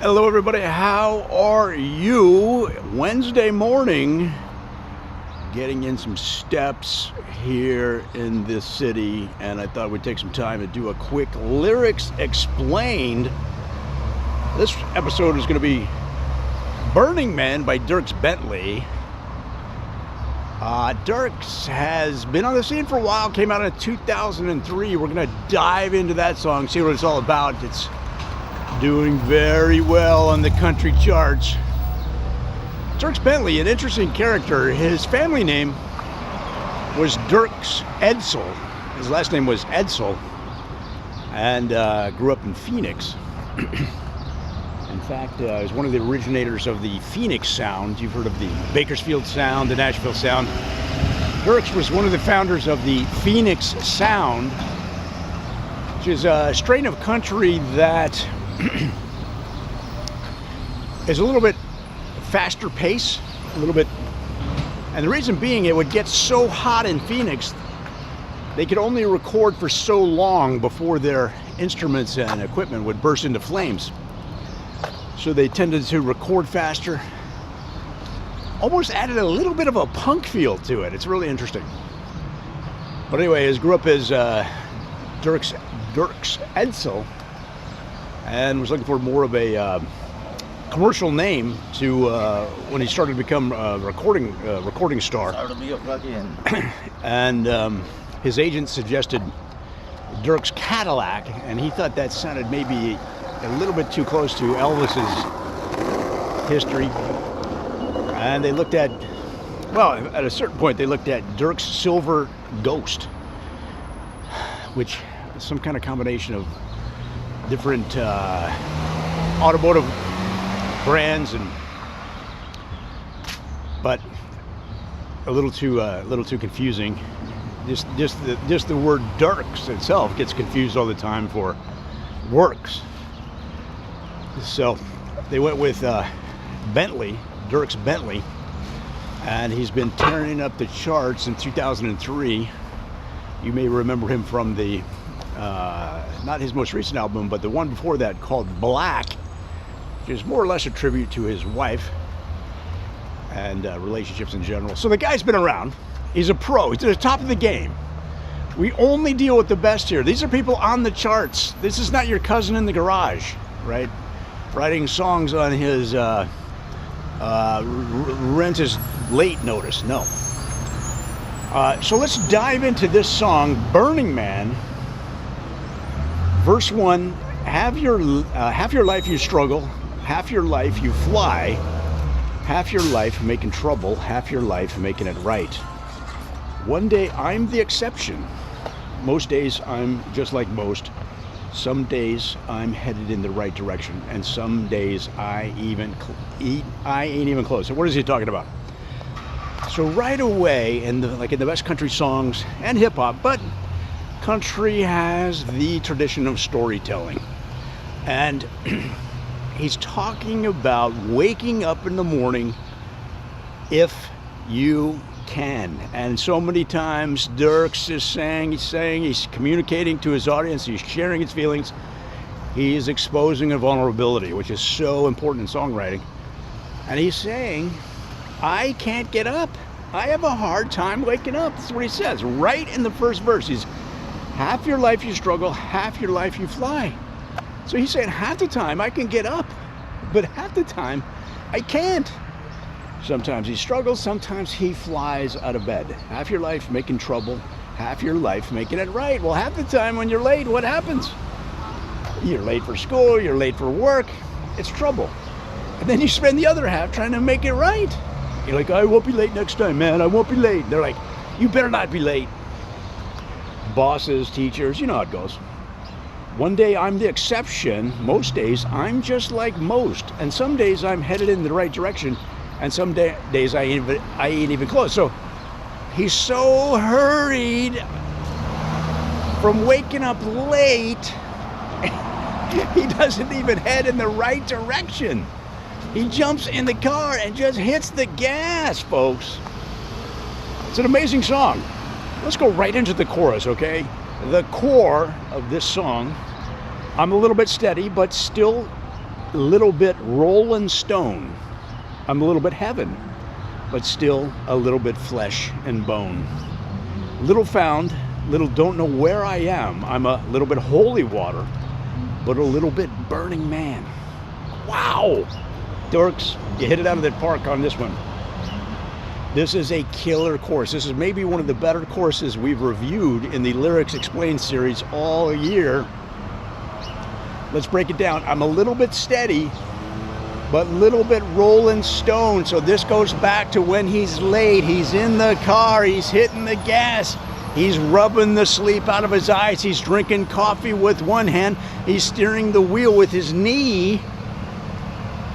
Hello everybody, how are you? Wednesday morning, getting in some steps here in this city, and I thought we'd take some time to do a quick lyrics explained. This episode is going to be Burning Man by Dierks Bentley. Dierks has been on the scene for a while, came out in 2003. We're going to dive into that song, see what it's all about. It's doing very well on the country charts. Dierks Bentley, an interesting character. His family name was Dierks Edsel. His last name was Edsel, and grew up in Phoenix. In fact, he was one of the originators of the Phoenix sound. You've heard of the Bakersfield sound, the Nashville sound. Dierks was one of the founders of the Phoenix sound, which is a strain of country that is a little bit faster pace, a little bit, and the reason being, it would get so hot in Phoenix, they could only record for so long before their instruments and equipment would burst into flames. So they tended to record faster, almost added a little bit of a punk feel to it. It's really interesting. But anyway, he grew up as Dierks Edsel, and was looking for more of a commercial name to when he started to become a recording star. And his agent suggested Dierks Cadillac, and he thought that sounded maybe a little bit too close to Elvis's history. And they looked at, well, at a certain point, they looked at Dierks Silver Ghost, which is some kind of combination of different automotive brands, but a little too confusing. Just the word Dierks itself gets confused all the time for works. So they went with Bentley, Dierks Bentley, and he's been tearing up the charts in 2003. You may remember him from the not his most recent album, but the one before that called Black, which is more or less a tribute to his wife and relationships in general. So the guy's been around. He's a pro. He's at the top of the game. We only deal with the best here. These are people on the charts. This is not your cousin in the garage, right? Writing songs on his rent is late notice. No. So let's dive into this song, Burning Man. Verse 1, half your life you struggle, half your life you fly, half your life making trouble, half your life making it right. One day I'm the exception. Most days I'm just like most. Some days I'm headed in the right direction, and some days I ain't even close. So what is he talking about? So right away, in the best country songs and hip hop, but country has the tradition of storytelling, and he's talking about waking up in the morning if you can. And so many times Dierks is saying, he's communicating to his audience, he's sharing his feelings, he's exposing a vulnerability, which is so important in songwriting. And he's saying, I can't get up. I have a hard time waking up. That's what he says right in the first verse. He's half your life you struggle, half your life you fly. So he's saying half the time I can get up, but half the time I can't. Sometimes he struggles, sometimes he flies out of bed. Half your life making trouble, half your life making it right. Well, half the time when you're late, what happens? You're late for school, you're late for work, it's trouble. And then you spend the other half trying to make it right. You're like, I won't be late next time, man, I won't be late. They're like, you better not be late. Bosses, teachers, you know how it goes. One day I'm the exception, most days I'm just like most, and some days I'm headed in the right direction, and some days I ain't even close. So he's so hurried from waking up late, he doesn't even head in the right direction. He jumps in the car and just hits the gas, folks. It's an amazing song. Let's go right into the chorus, okay? The core of this song, I'm a little bit steady, but still little bit rolling stone. I'm a little bit heaven, but still a little bit flesh and bone. Little found, little don't know where I am. I'm a little bit holy water, but a little bit burning man. Wow! Dierks, you hit it out of the park on this one. This is a killer course. This is maybe one of the better courses we've reviewed in the Lyrics Explained series all year. Let's break it down. I'm a little bit steady, but a little bit rolling stone. So this goes back to when he's late. He's in the car. He's hitting the gas. He's rubbing the sleep out of his eyes. He's drinking coffee with one hand. He's steering the wheel with his knee.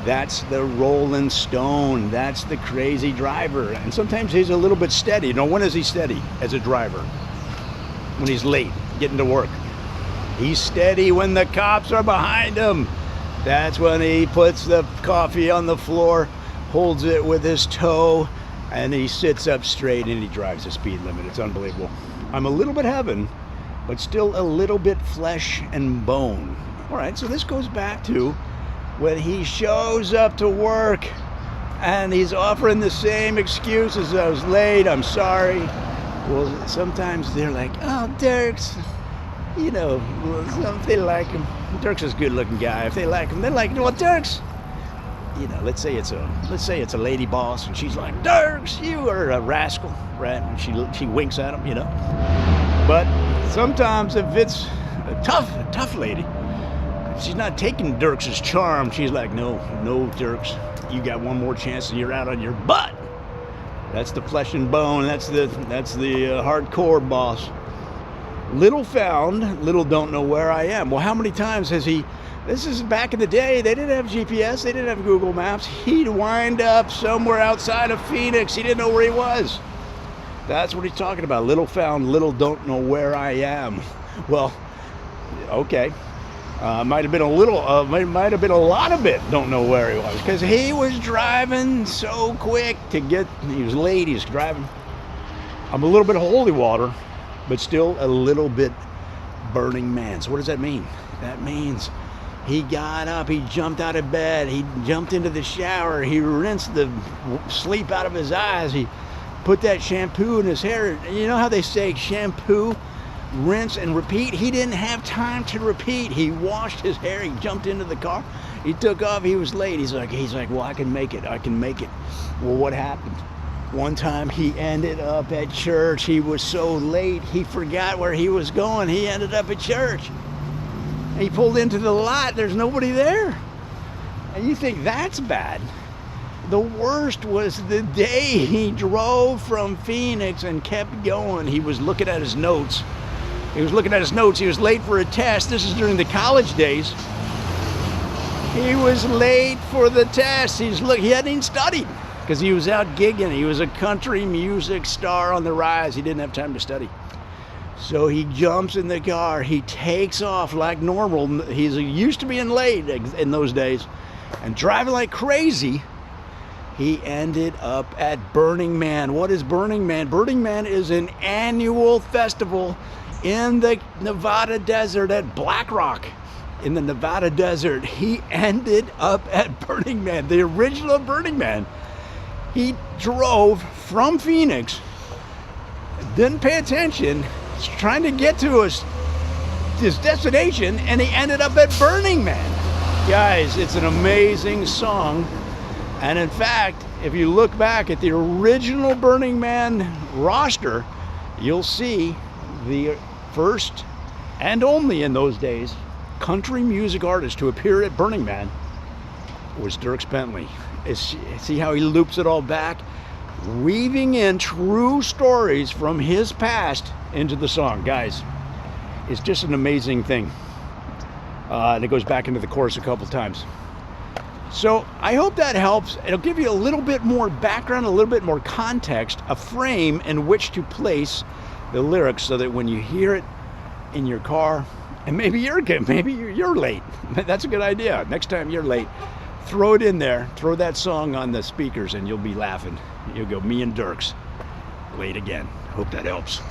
That's the rolling stone. That's the crazy driver. And sometimes he's a little bit steady. Now, when is he steady as a driver? When he's late, getting to work. He's steady when the cops are behind him. That's when he puts the coffee on the floor, holds it with his toe, and he sits up straight and he drives the speed limit. It's unbelievable. I'm a little bit heaven, but still a little bit flesh and bone. All right, so this goes back to when he shows up to work and he's offering the same excuses. I was late, I'm sorry. Well, sometimes they're like, oh, Dierks, you know, if they like him. Dierks is a good-looking guy. If they like him, they're like, well, Dierks, you know, let's say it's a lady boss, and she's like, Dierks, you are a rascal, right? And she winks at him, you know. But sometimes if it's a tough lady, she's not taking Dierks' charm. She's like, no, Dierks, you got one more chance and you're out on your butt. That's the flesh and bone. That's the hardcore boss. Little found, little don't know where I am. Well, how many times has he? This is back in the day. They didn't have GPS. They didn't have Google Maps. He'd wind up somewhere outside of Phoenix. He didn't know where he was. That's what he's talking about. Little found, little don't know where I am. Well, okay. Might have been a little, might have been a lot of it, don't know where he was, because he was driving so quick to get, he was late, he was driving. I'm a little bit holy water, but still a little bit burning man. So what does that mean? That means he got up, he jumped out of bed, he jumped into the shower, he rinsed the sleep out of his eyes, he put that shampoo in his hair. You know how they say shampoo, rinse and repeat? He didn't have time to repeat. He washed his hair, he jumped into the car, he took off, he was late. He's like, well, I can make it. Well, what happened? One time he ended up at church. He was so late, he forgot where he was going. He ended up at church. He pulled into the lot, there's nobody there. And you think that's bad. The worst was the day he drove from Phoenix and kept going. He was looking at his notes. He was late for a test. This is during the college days. He was late for the test. He hadn't even studied because he was out gigging. He was a country music star on the rise. He didn't have time to study. So he jumps in the car. He takes off like normal. He's used to being late in those days and driving like crazy. He ended up at Burning Man. What is Burning Man? Burning Man is an annual festival in the Nevada desert at Black Rock. In the Nevada desert, he ended up at Burning Man, the original Burning Man. He drove from Phoenix, didn't pay attention, trying to get to his destination, and he ended up at Burning Man. Guys, it's an amazing song. And in fact, if you look back at the original Burning Man roster, you'll see the first and only in those days country music artist to appear at Burning Man was Dierks Bentley. See how he loops it all back, weaving in true stories from his past into the song. Guys, it's just an amazing thing. And it goes back into the chorus a couple times. So I hope that helps. It'll give you a little bit more background, a little bit more context, a frame in which to place the lyrics so that when you hear it in your car, and maybe you're late. That's a good idea. Next time you're late, throw it in there, throw that song on the speakers, and you'll be laughing. You'll go, me and Dierks, late again. Hope that helps.